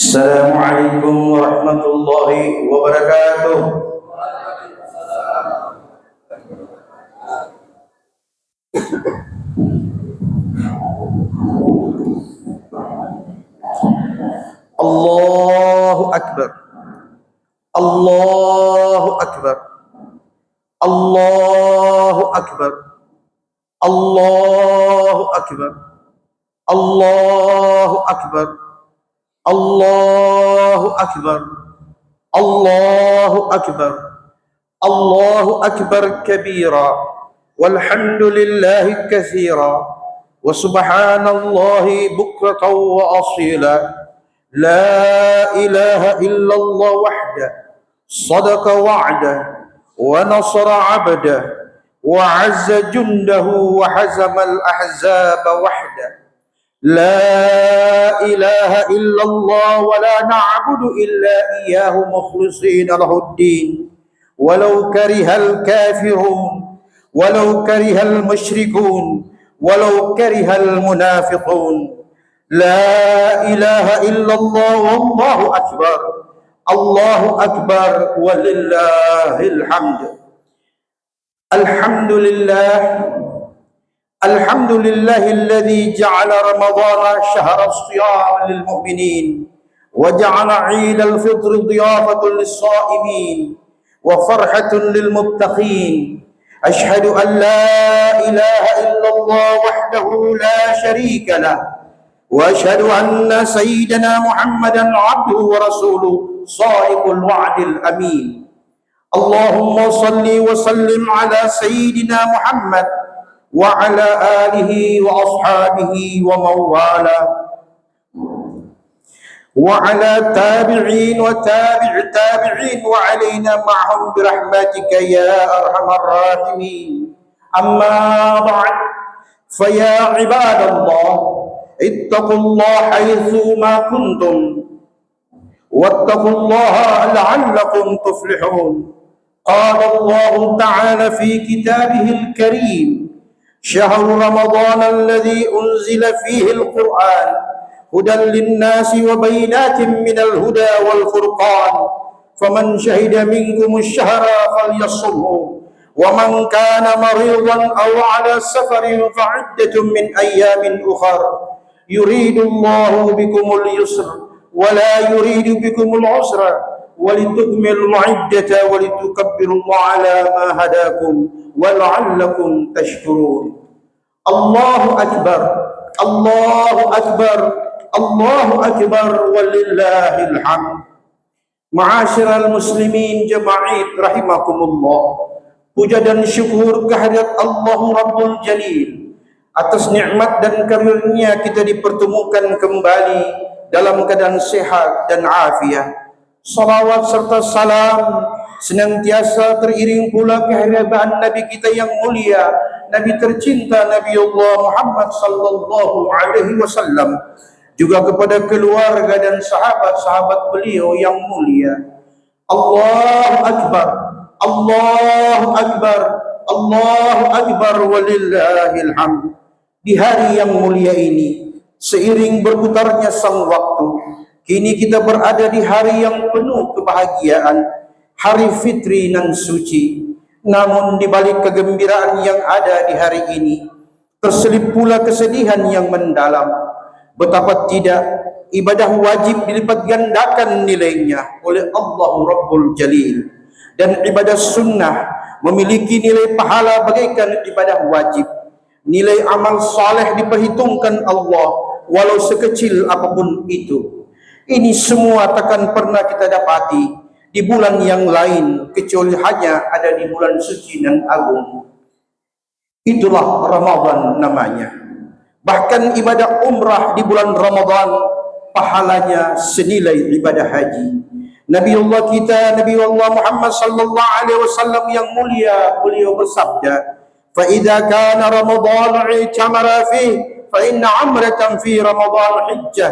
Assalamualaikum warahmatullahi wabarakatuh. Allahu Akbar. Allahu Akbar. Allahu Akbar. Allahu Akbar. Allahu Akbar. Allahu Akbar. Allahu Akbar. Allahu Akbar kabira walhamdulillahi katsira wa subhanallahi bukratan wa asila. La ilaha illallah wahda sadaqa wa'da wa nasara 'abda wa 'azza jundahu wa hazama al-ahzaba wahda. La ilaha illallah wa la na'budu illa iyyahu mukhlishina lahuddin walau karihal kafirun walau karihal musyrikun walau karihal munafiqun. La ilaha illallah wallahu akbar. Allahu akbar walillahil hamd. Alhamdulillah. Alhamdulillahilladzi ja'ala ramadhana shahra as-siyam lil mu'minin wa ja'ala 'idal fitri diyafatan lis-sha'imin wa farhatun lil muttaqin. Ashhadu an la ilaha illallah wahdahu la sharika lahu وأشهد أن سيدنا محمدا عبده ورسوله صادق الوعد الأمين. اللهم صل وسلم على سيدنا محمد وعلى آله وأصحابه ومن والاه وعلى تابعين وتابع التابعين وعلينا معهم برحمتك يا أرحم الراحمين. أما بعد فيا عباد الله اتقوا الله حيثما كنتم واتقوا الله لعلكم تفلحون. قال الله تعالى في كتابه الكريم: شهر رمضان الذي أنزل فيه القرآن هدى للناس وبينات من الهدى والفرقان فمن شهد منكم الشهر فليصمه ومن كان مريضا أو على سفر فعدة من أيام أخر يريد الله بكم اليسر ولا يريد بكم العسر ولتكملوا العدة ولتكبروا الله على ما هداكم ولعلكم تشكرون. الله أكبر. الله أكبر. الله أكبر ولله الحمد. Ma'asyiral muslimin jamaah rahimakumullah. Puja dan syukur kehadirat Allah Rabbul Jalil. Atas nikmat dan karunia kita dipertemukan kembali dalam keadaan sehat dan afiat. Salawat serta salam senantiasa teriring pula kehadiran Nabi kita yang mulia, Nabi tercinta Nabi Allah Muhammad sallallahu alaihi wasallam, juga kepada keluarga dan sahabat-sahabat beliau yang mulia. Allahu akbar. Allahu akbar. Allahu akbar walillahil hamd. Di hari yang mulia ini, seiring berputarnya sang waktu, kini kita berada di hari yang penuh kebahagiaan, hari fitri nan suci. Namun di balik kegembiraan yang ada di hari ini, terselip pula kesedihan yang mendalam. Betapa tidak, ibadah wajib dilipat gandakan nilainya oleh Allah Rabbul Jalil, dan ibadah sunnah memiliki nilai pahala bagaikan ibadah wajib. Nilai amal saleh diperhitungkan Allah walau sekecil apapun itu. Ini semua takkan pernah kita dapati di bulan yang lain kecuali hanya ada di bulan suci dan agung. Itulah Ramadan namanya. Bahkan ibadah umrah di bulan Ramadan pahalanya senilai ibadah haji. Nabiullah kita, Nabiullah Muhammad sallallahu alaihi wasallam yang mulia, beliau bersabda, فإذا كان رمضان اعتمر فيه فإن عمرة في رمضان حجة.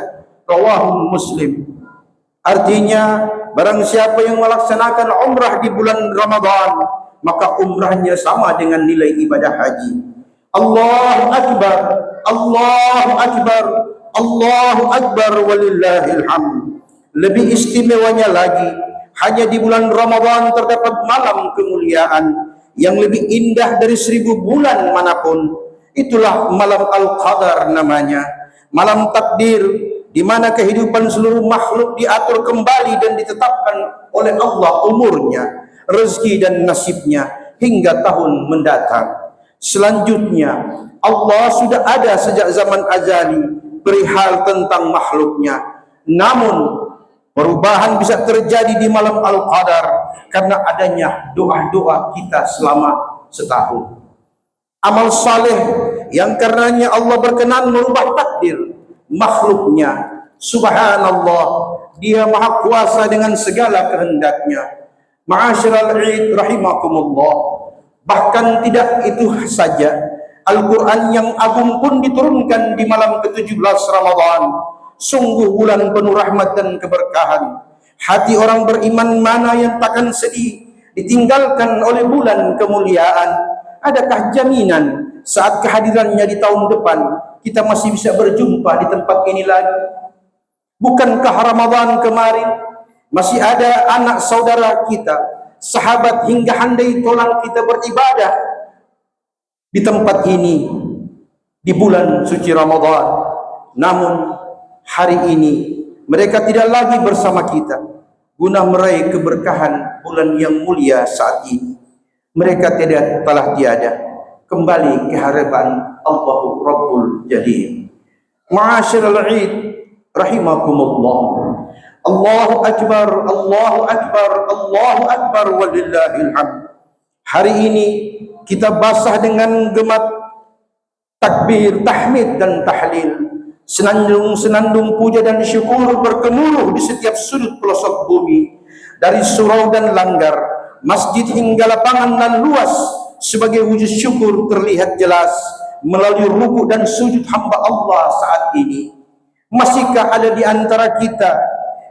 Rawahu Muslim. Artinya, barang siapa yang melaksanakan umrah di bulan Ramadan, maka umrahnya sama dengan nilai ibadah haji. Allahu akbar. Allahu akbar. Allahu akbar walillahil hamd. Lebih istimewanya lagi, hanya di bulan Ramadan terdapat malam kemuliaan yang lebih indah dari 1000 bulan manapun. Itulah malam Al-Qadar namanya, malam takdir, di mana kehidupan seluruh makhluk diatur kembali dan ditetapkan oleh Allah umurnya, rezeki dan nasibnya hingga tahun mendatang. Selanjutnya, Allah sudah ada sejak zaman azali perihal tentang makhluknya. Namun perubahan bisa terjadi di malam Al-Qadar karena adanya doa-doa kita selama setahun. Amal saleh yang karenanya Allah berkenan merubah takdir makhluknya. Subhanallah, Dia maha kuasa dengan segala kehendaknya. Ma'asyiral Id rahimakumullah. Bahkan tidak itu saja, Al-Quran yang agung pun diturunkan di malam ke-17 Ramadan. Sungguh bulan penuh rahmat dan keberkahan. Hati orang beriman mana yang takkan sedih ditinggalkan oleh bulan kemuliaan? Adakah jaminan saat kehadirannya di tahun depan kita masih bisa berjumpa di tempat ini lagi? Bukankah Ramadan kemarin masih ada anak saudara kita, sahabat hingga handai tolang kita beribadah di tempat ini di bulan suci Ramadan? Namun hari ini mereka tidak lagi bersama kita guna meraih keberkahan bulan yang mulia saat ini. Mereka telah tiada kembali ke harapan Allahu Rabbul Jalil. Ma'asyiral Id rahimakumullah. Allahu Akbar, Allahu Akbar, Allahu Akbar walillahil hamd. Hari ini kita basah dengan gemat takbir, tahmid dan tahlil. Senandung-senandung puja dan syukur bergemuruh di setiap sudut pelosok bumi, dari surau dan langgar, masjid hingga lapangan dan luas. Sebagai wujud syukur terlihat jelas melalui ruku dan sujud hamba Allah saat ini. Masihkah ada di antara kita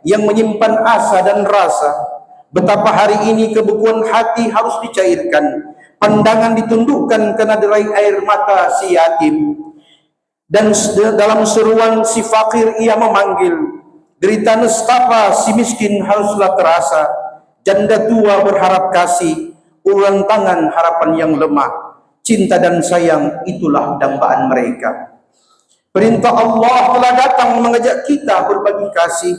yang menyimpan asa dan rasa betapa hari ini kebukuan hati harus dicairkan, pandangan ditundukkan karena derai air mata si yatim, dan dalam seruan si fakir ia memanggil, derita nestapa si miskin haruslah terasa, janda tua berharap kasih, uluran tangan harapan yang lemah, cinta dan sayang itulah dambaan mereka. Perintah Allah telah datang mengajak kita berbagi kasih.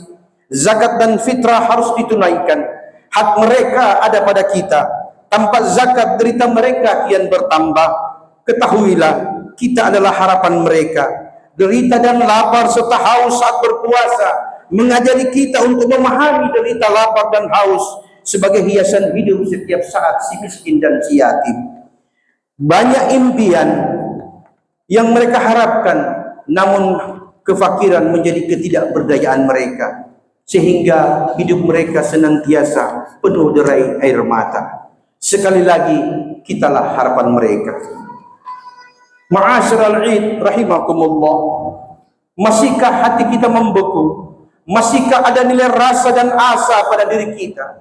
Zakat dan fitrah harus ditunaikan. Hak mereka ada pada kita. Tanpa zakat derita mereka kian bertambah. Ketahuilah, kita adalah harapan mereka. Derita dan lapar serta haus saat berpuasa mengajari kita untuk memahami derita lapar dan haus sebagai hiasan hidup setiap saat si miskin dan si yatim. Banyak impian yang mereka harapkan, namun kefakiran menjadi ketidakberdayaan mereka, sehingga hidup mereka senantiasa penuh derai air mata. Sekali lagi, kitalah harapan mereka. Ma'asyiral Id rahimakumullah. Masihkah hati kita membeku? Masihkah ada nilai rasa dan asa pada diri kita?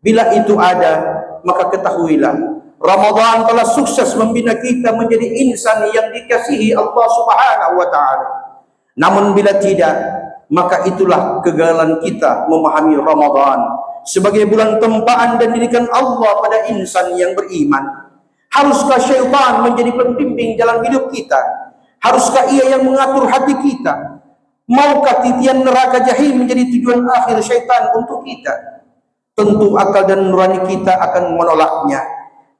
Bila itu ada, maka ketahuilah Ramadan telah sukses membina kita menjadi insan yang dikasihi Allah Subhanahu wa ta'ala. Namun bila tidak, maka itulah kegagalan kita memahami Ramadan sebagai bulan tempaan dan didikan Allah pada insan yang beriman. Haruskah syaitan menjadi pembimbing jalan hidup kita? Haruskah ia yang mengatur hati kita? Maukah titian neraka jahim menjadi tujuan akhir syaitan untuk kita? Tentu akal dan nurani kita akan menolaknya.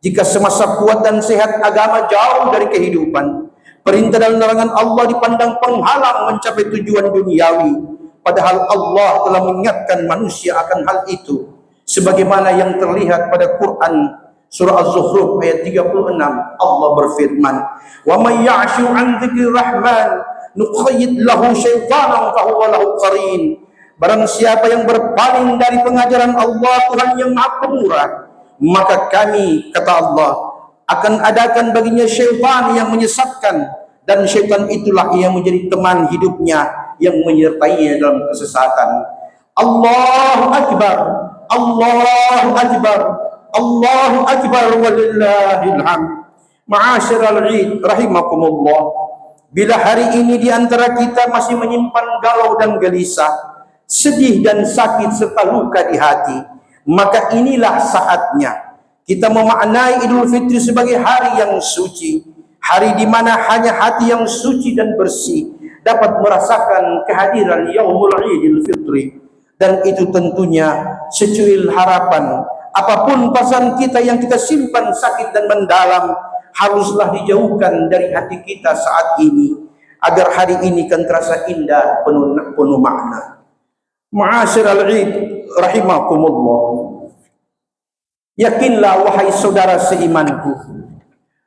Jika semasa kuat dan sehat agama jauh dari kehidupan, perintah dan larangan Allah dipandang penghalang mencapai tujuan duniawi, padahal Allah telah mengingatkan manusia akan hal itu, sebagaimana yang terlihat pada Quran surah Az-Zukhruf ayat 36. Allah berfirman, "Wa may ya'shu 'an dzikrir rahman nuqayyid lahu syaitanan fa huwa lahu qarin." Barang siapa yang berpaling dari pengajaran Allah Tuhan yang Maha Pemurah, maka kami, kata Allah, akan adakan baginya syaitan yang menyesatkan, dan syaitan itulah yang menjadi teman hidupnya yang menyertainya dalam kesesatan. Allahu Akbar, Allahu Akbar, Allahu Akbar walillahil hamd. Ma'asyiral Id rahimakumullah. Bila hari ini di antara kita masih menyimpan galau dan gelisah, sedih dan sakit serta luka di hati, maka inilah saatnya kita memaknai Idul Fitri sebagai hari yang suci, hari di mana hanya hati yang suci dan bersih dapat merasakan kehadiran Yaumul Idul Fitri. Dan itu tentunya secuil harapan, apapun perasaan kita yang kita simpan sakit dan mendalam, haruslah dijauhkan dari hati kita saat ini, agar hari ini kan terasa indah, penuh makna. Ma'asyiral Id rahimakumullah, yakinlah wahai saudara seimanku,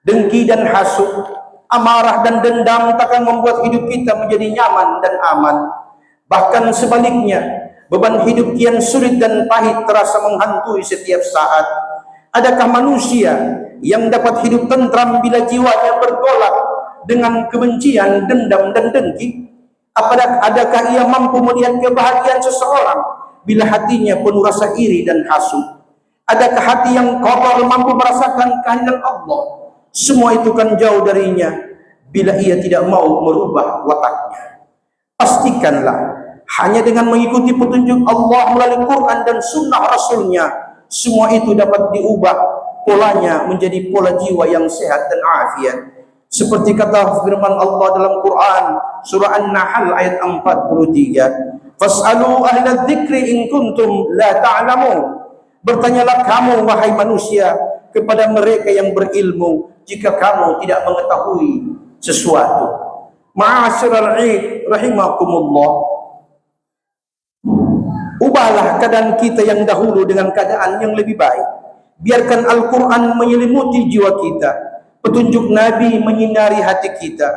dengki dan hasud, amarah dan dendam takkan membuat hidup kita menjadi nyaman dan aman. Bahkan sebaliknya, beban hidup kian sulit dan pahit terasa menghantui setiap saat. Adakah manusia yang dapat hidup tentram bila jiwanya bergolak dengan kebencian, dendam, dan dengki? Adakah ia mampu melihat kebahagiaan seseorang bila hatinya penuh rasa iri dan hasud? Adakah hati yang kotor mampu merasakan kehadiran Allah? Semua itu kan jauh darinya bila ia tidak mau merubah wataknya. Pastikanlah hanya dengan mengikuti petunjuk Allah melalui Quran dan sunnah Rasulnya, semua itu dapat diubah polanya menjadi pola jiwa yang sehat dan afiat. Seperti kata firman Allah dalam Quran surah An-Nahl ayat 43, "Fas'alu ahla dzikri in kuntum la ta'lamun." Bertanyalah kamu wahai manusia kepada mereka yang berilmu jika kamu tidak mengetahui sesuatu. Ma'asyiral Id rahimakumullah, ubahlah keadaan kita yang dahulu dengan keadaan yang lebih baik. Biarkan Al-Quran menyelimuti jiwa kita, petunjuk Nabi menyinari hati kita,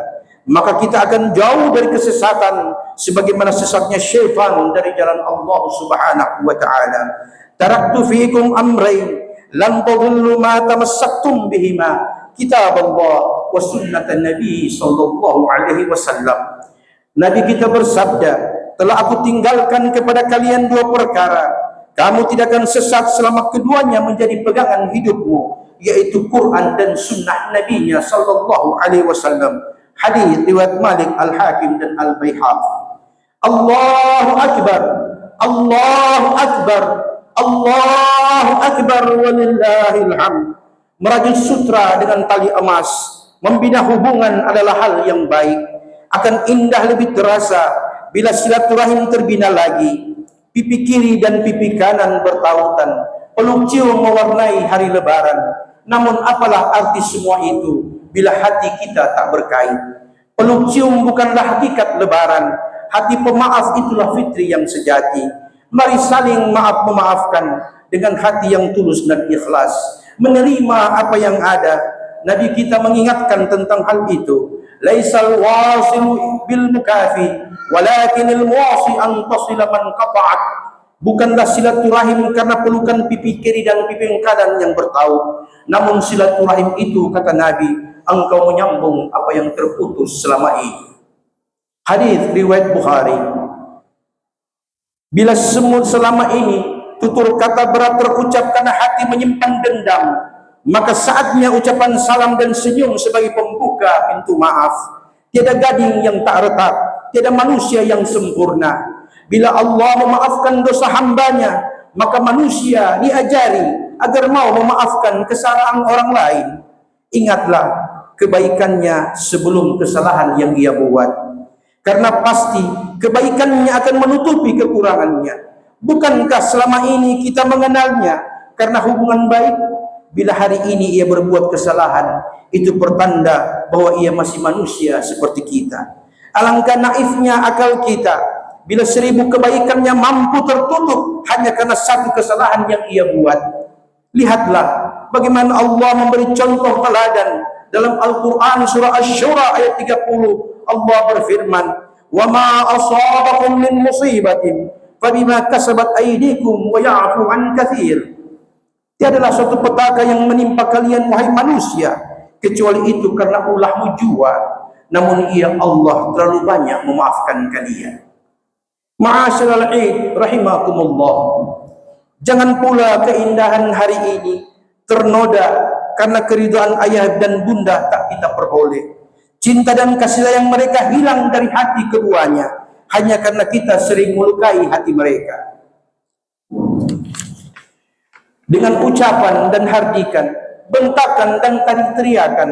maka kita akan jauh dari kesesatan sebagaimana sesatnya syaitan dari jalan Allah Subhanahu wa ta'ala. Taraktu fiikum amrayn lan tadhillu ma tamassaktum bihima, kitab Allah wa sunnatan Nabi sallallahu alaihi wasallam. Nabi kita bersabda, telah aku tinggalkan kepada kalian dua perkara, kamu tidak akan sesat selama keduanya menjadi pegangan hidupmu, yaitu Quran dan sunnah Nabi-Nya sallallahu alaihi wasallam. Hadis riwayat Malik, Al-Hakim dan Al-Baihaqi. Allahu Akbar, Allahu Akbar, Allahu Akbar walillahil hamd. Merajut sutra dengan tali emas, membina hubungan adalah hal yang baik. Akan indah lebih terasa bila silaturahim terbina lagi, pipi kiri dan pipi kanan bertautan, peluk cium mewarnai hari lebaran. Namun apalah arti semua itu bila hati kita tak berkait? Peluk cium bukanlah hakikat lebaran, hati pemaaf itulah fitri yang sejati. Mari saling maaf memaafkan dengan hati yang tulus dan ikhlas, menerima apa yang ada. Nabi kita mengingatkan tentang hal itu. Laisal wasilu bil mukafi walakinil muwasi an tasila man qata'at. Bukanlah silaturahim karena pelukan pipi kiri dan pipi kanan yang bertaut, namun silaturahim itu, kata Nabi, engkau menyambung apa yang terputus selama ini. Hadis riwayat Bukhari. Bila selama ini tutur kata berat terucap karena hati menyimpan dendam, maka saatnya ucapan salam dan senyum sebagai pembuka pintu maaf. Tiada gading yang tak retak, tiada manusia yang sempurna. Bila Allah memaafkan dosa hambanya, maka manusia diajari agar mau memaafkan kesalahan orang lain. Ingatlah kebaikannya sebelum kesalahan yang ia buat, karena pasti kebaikannya akan menutupi kekurangannya. Bukankah selama ini kita mengenalnya karena hubungan baik? Bila hari ini ia berbuat kesalahan, itu pertanda bahwa ia masih manusia seperti kita. Alangkah naifnya akal kita bila 1000 kebaikannya mampu tertutup hanya karena satu kesalahan yang ia buat. Lihatlah bagaimana Allah memberi contoh teladan dalam Al-Quran surah Asy-Syura ayat 30. Allah berfirman, "Wa ma asabakum min musibatin fabima kasabat aydikum wa ya'fu an katsir." Tiadalah suatu petaka yang menimpa kalian wahai manusia kecuali itu karena ulahmu jua, namun ia Allah terlalu banyak memaafkan kalian. Ma'asyiral Id rahimakumullah, jangan pula keindahan hari ini ternoda karena keridhaan ayah dan bunda tak kita peroleh. Cinta dan kasih sayang mereka hilang dari hati keduanya hanya karena kita sering melukai hati mereka dengan ucapan dan hardikan, bentakan dan teriakan.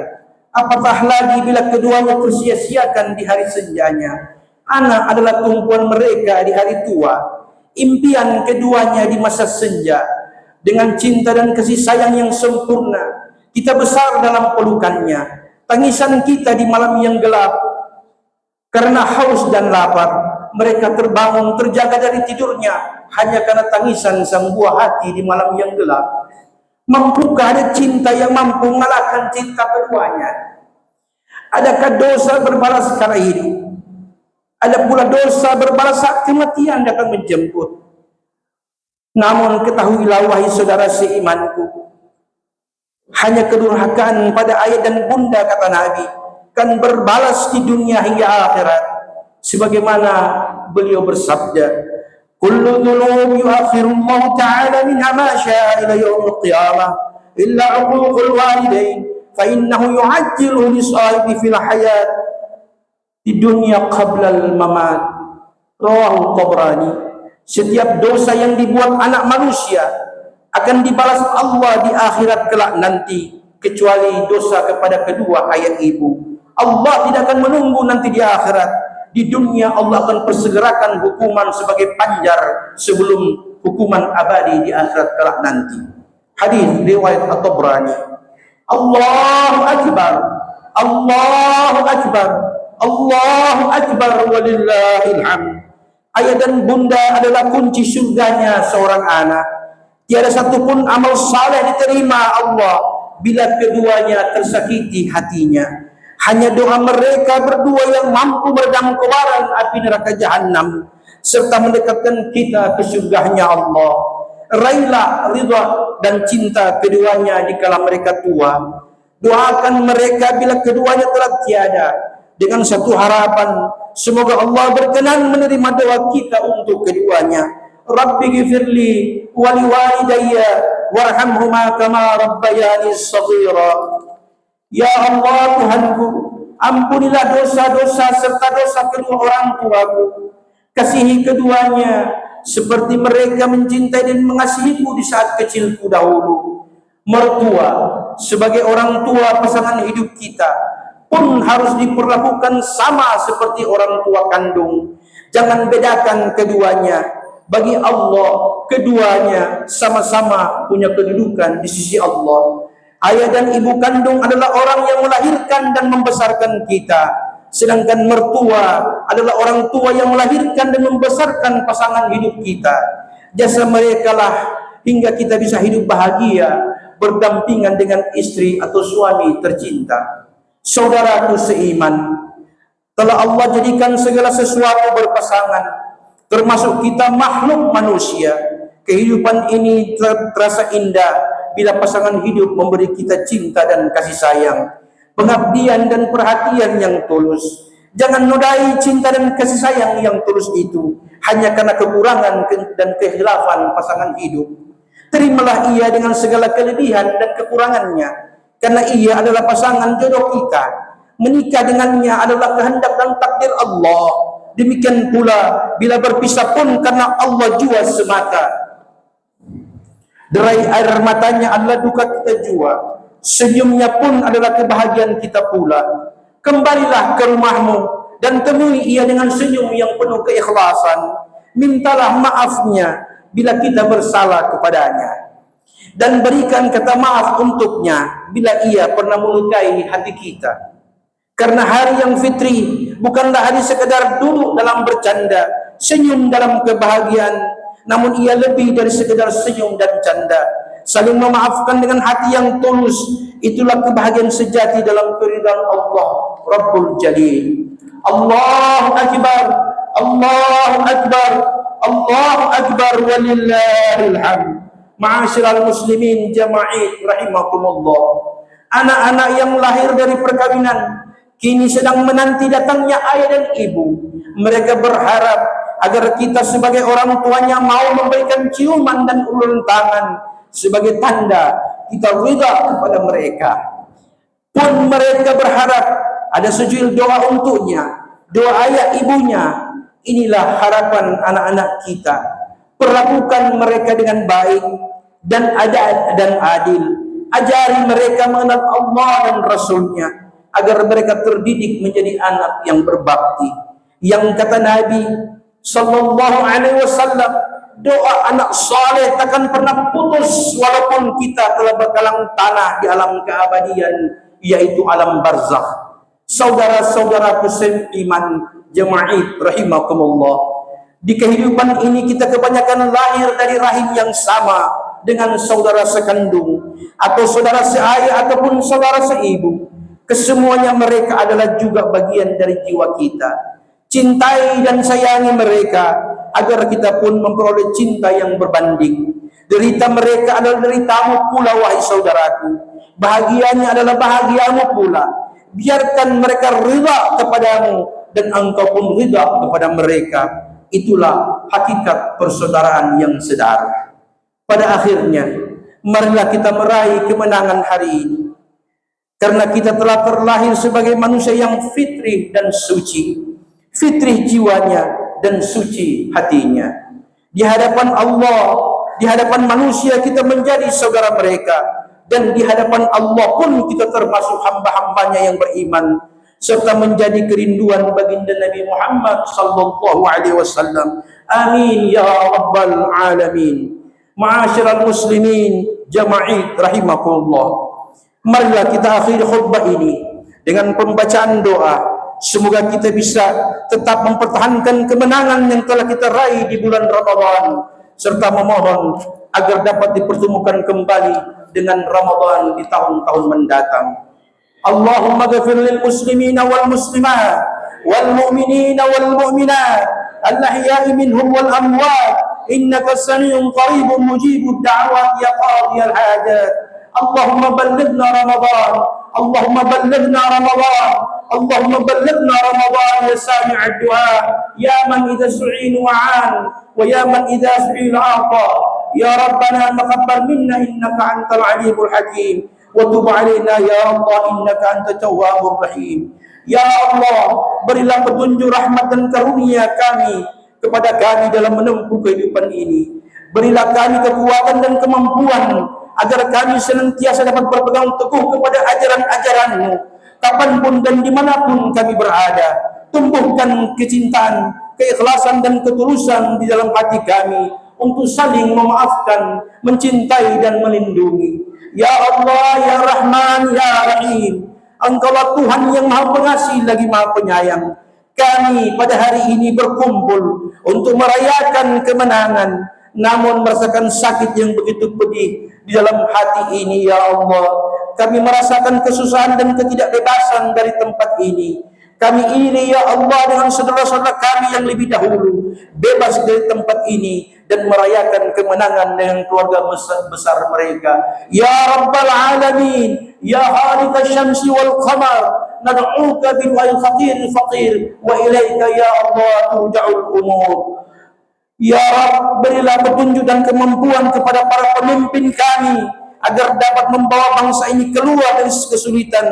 Apatah lagi bila keduanya tersia-siakan di hari senjanya. Anak adalah tumpuan mereka di hari tua, impian keduanya di masa senja. Dengan cinta dan kasih sayang yang sempurna, kita besar dalam pelukannya. Tangisan kita di malam yang gelap, karena haus dan lapar, mereka terbangun terjaga dari tidurnya hanya karena tangisan sang buah hati di malam yang gelap. Mampukah ada cinta yang mampu mengalahkan cinta keduanya? Adakah dosa berbalas karena hidup? Ada pula dosa berbalas saat kematian datang menjemput. Namun ketahuilah wahai saudara seimanku, hanya kedurhakaan pada ayah dan bunda, kata Nabi, kan berbalas di dunia hingga akhirat. Sebagaimana beliau bersabda, kullu dhunub yuakhirullahu ta'ala minha ma syaa ila yaumil qiyamah illa 'uququl walidain fa innahu yu'ajjilu li sahibi fil hayat di dunya qabla al mamat. Rawahu Tabrani. Setiap dosa yang dibuat anak manusia akan dibalas Allah di akhirat kelak nanti, kecuali dosa kepada kedua ayah ibu. Allah tidak akan menunggu nanti di akhirat. Di dunia Allah akan persegerakan hukuman sebagai panjar sebelum hukuman abadi di akhirat kelak nanti. Hadis riwayat At-Tabrani. Allahu Akbar, Allahu Akbar, Allahu Akbar, walillahil hamd. Ayah dan bunda adalah kunci surganya seorang anak. Tiada satupun amal saleh diterima Allah bila keduanya tersakiti hatinya. Hanya doa mereka berdua yang mampu meredam kobaran api neraka jahanam serta mendekatkan kita ke surganya Allah. Raihlah ridha dan cinta keduanya dikala mereka tua. Doakan mereka bila keduanya telah tiada dengan satu harapan, semoga Allah berkenan menerima doa kita untuk keduanya. Rabbi ghfirli wa liwalidayya warhamhuma kama rabbayani shaghira. Ya Allah Tuhanku, ampunilah dosa-dosa serta dosa kedua orang tuaku. Kasihi keduanya seperti mereka mencintai dan mengasihiku di saat kecilku dahulu. Mertua sebagai orang tua pasangan hidup kita pun harus diperlakukan sama seperti orang tua kandung. Jangan bedakan keduanya. Bagi Allah, keduanya sama-sama punya kedudukan di sisi Allah. Ayah dan ibu kandung adalah orang yang melahirkan dan membesarkan kita, sedangkan mertua adalah orang tua yang melahirkan dan membesarkan pasangan hidup kita. Jasa mereka lah hingga kita bisa hidup bahagia berdampingan dengan istri atau suami tercinta. Saudaraku seiman, telah Allah jadikan segala sesuatu berpasangan, termasuk kita makhluk manusia. Kehidupan ini terasa indah bila pasangan hidup memberi kita cinta dan kasih sayang, pengabdian dan perhatian yang tulus. Jangan nodai cinta dan kasih sayang yang tulus itu hanya karena kekurangan dan kehilafan pasangan hidup. Terimalah ia dengan segala kelebihan dan kekurangannya, karena ia adalah pasangan jodoh kita. Menikah dengannya adalah kehendak dan takdir Allah. Demikian pula bila berpisah pun karena Allah jua semata. Derai air matanya adalah duka kita jua, senyumnya pun adalah kebahagiaan kita pula. Kembalilah ke rumahmu dan temui ia dengan senyum yang penuh keikhlasan. Mintalah maafnya bila kita bersalah kepadanya, dan berikan kata maaf untuknya bila ia pernah melukai hati kita. Karena hari yang fitri bukanlah hari sekedar duduk dalam bercanda, senyum dalam kebahagiaan, namun ia lebih dari sekedar senyum dan canda. Saling memaafkan dengan hati yang tulus, itulah kebahagiaan sejati dalam keridhaan Allah Rabbul Jalil. Allahu Akbar, Allahu Akbar, Allahu Akbar, walillahil hamd. Ma'asyiral muslimin jama'i rahimakumullah. Anak-anak yang lahir dari perkawinan kini sedang menanti datangnya ayah dan ibu. Mereka berharap agar kita sebagai orang tuanya mau memberikan ciuman dan uluran tangan sebagai tanda kita ridha kepada mereka. Pun mereka berharap ada sejuil doa untuknya, doa ayah ibunya Inilah harapan anak-anak kita. Perlakukan mereka dengan baik dan adil. Ajari mereka mengenal Allah dan Rasulnya, agar mereka terdidik menjadi anak yang berbakti. Yang kata Nabi sallallahu alaihi wasallam, doa anak saleh takkan pernah putus walaupun kita telah berkalang tanah di alam keabadian, yaitu alam barzakh. Saudara-saudaraku seiman jemaah rahimakumullah, di kehidupan ini kita kebanyakan lahir dari rahim yang sama dengan saudara sekandung atau saudara seayah ataupun saudara seibu. Kesemuanya mereka adalah juga bagian dari jiwa kita. Cintai dan sayangi mereka agar kita pun memperoleh cinta yang berbanding. Derita mereka adalah deritamu pula, wahai saudaraku. Bahagianya adalah bahagiamu pula. Biarkan mereka rida kepadamu dan engkau pun rida kepada mereka. Itulah hakikat persaudaraan yang sedara. Pada akhirnya, marilah kita meraih kemenangan hari ini. Karena kita telah terlahir sebagai manusia yang fitrih dan suci. Fitrih jiwanya dan suci hatinya. Di hadapan Allah, di hadapan manusia kita menjadi saudara mereka. Dan di hadapan Allah pun kita termasuk hamba-hambanya yang beriman, serta menjadi kerinduan baginda Nabi Muhammad sallallahu alaihi wasallam. Amin ya rabbal alamin. Ma'asyiral muslimin jamaah rahimakumullah. Marilah kita akhiri khutbah ini dengan pembacaan doa. Semoga kita bisa tetap mempertahankan kemenangan yang telah kita raih di bulan Ramadan, serta memohon agar dapat dipertemukan kembali dengan Ramadan di tahun-tahun mendatang. Allahumma ghafir lil muslimina wal muslimat wal mu'minina wal mu'minat al-ahya'i minhum wal amwat innaka sami'un qaribun mujibud da'wat ya qadiyal hajat. Allahumma ballighna Ramadan, Allahumma ballighna Ramadan, Allahumma ballighna Ramadan ya sami'ad du'a, ya man idza su'in wa'an wa ya man idza su'il 'ata. Ya Rabbana taqabbal minna innaka antal alimul hakim wa tub alaina ya Allah innaka antat tawwabur rahim. Ya Allah, berilah petunjuk rahmat dan karunia kami kepada kami dalam menempuh kehidupan ini. Berilah kami kekuatan dan kemampuan agar kami senantiasa dapat berpegang teguh kepada ajaran-ajaran-Mu kapanpun dan dimanapun kami berada. Tumbuhkan kecintaan, keikhlasan dan ketulusan di dalam hati kami untuk saling memaafkan, mencintai dan melindungi. Ya Allah, ya Rahman, ya Rahim, Engkaulah Tuhan yang Maha Pengasih lagi Maha Penyayang. Kami pada hari ini berkumpul untuk merayakan kemenangan, namun merasakan sakit yang begitu pedih di dalam hati ini. Ya Allah, kami merasakan kesusahan dan ketidakbebasan dari tempat ini. Kami ini ya Allah dengan saudara-saudara kami yang lebih dahulu bebas dari tempat ini dan merayakan kemenangan dengan keluarga besar mereka. Ya Rabbal Alamin, Ya Khaliqasy Syamsi wal Qamar, nad'uka bil faqir wa ilaika ya Allah turja'ul umur. Ya Rabb, berilah petunjuk dan kemampuan kepada para pemimpin kami agar dapat membawa bangsa ini keluar dari kesulitan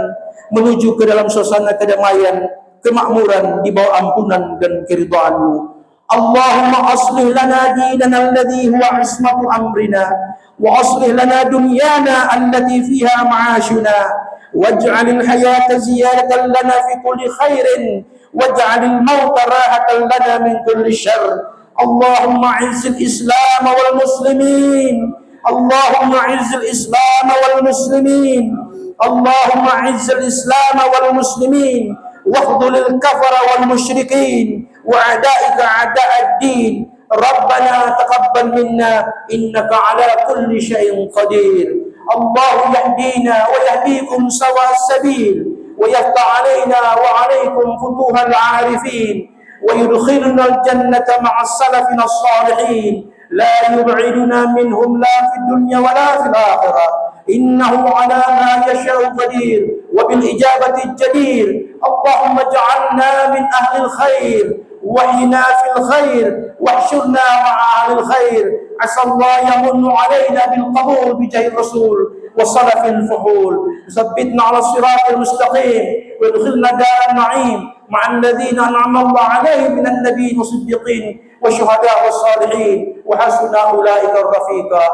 menuju ke dalam suasana kedamaian, kemakmuran di bawah ampunan dan keridhaan-Mu. Allahumma aslih lana dinana alladhi huwa ismatu amrina wa aslih lana dunyana allati fiha ma'ashuna waj'alil hayata ziyadatan lana fi kulli khairin waj'alil mauta rahatan lana min kulli syarr. Allahumma 'izzil Islam wal muslimin, Allahumma 'izzil Islam wal muslimin, Allahumma 'izzil Islam wal muslimin wahdhulil kafara wal musyrikin wa a'da'ika a'da'ad din. Rabbana taqabbal minna innaka ala kulli syai'in qadir. Allah yahdina wa yahdikum sawa sabil wa yaftah alaina wa alaikum futuhal 'arifin wa yudkhiluna al-jannata ma'a salafina as-salihin la yub'iduna minhum la fid dunya wa la fil akhirah. Innahu ala ma yasha'u qadir wa bil ijabati jadir. Allahumma ja'alna min ahli al-khair واهدنا في الخير واحشرنا مع أهل الخير. عسى الله يمن علينا بالقبول بجاه الرسول وصلف الفحول. ثبتنا على الصراط المستقيم وادخلنا دار النعيم مع الذين أنعم الله عليهم من النبيين والصديقين والشهداء والصالحين وحسن أولئك الرفيقا.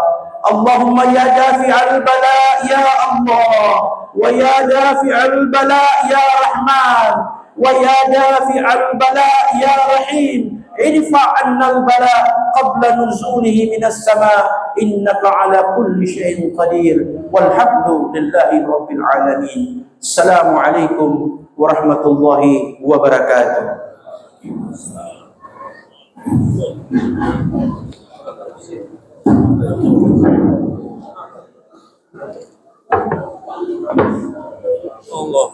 اللهم يا دافع البلاء يا الله، ويا دافع البلاء يا رحمن، ويا دافع البلاء يا رحيم، ارفع عنا البلاء قبل نزوله من السماء، إنك على كل شيء قدير، والحمد لله رب العالمين. السلام عليكم ورحمة الله وبركاته. Allah.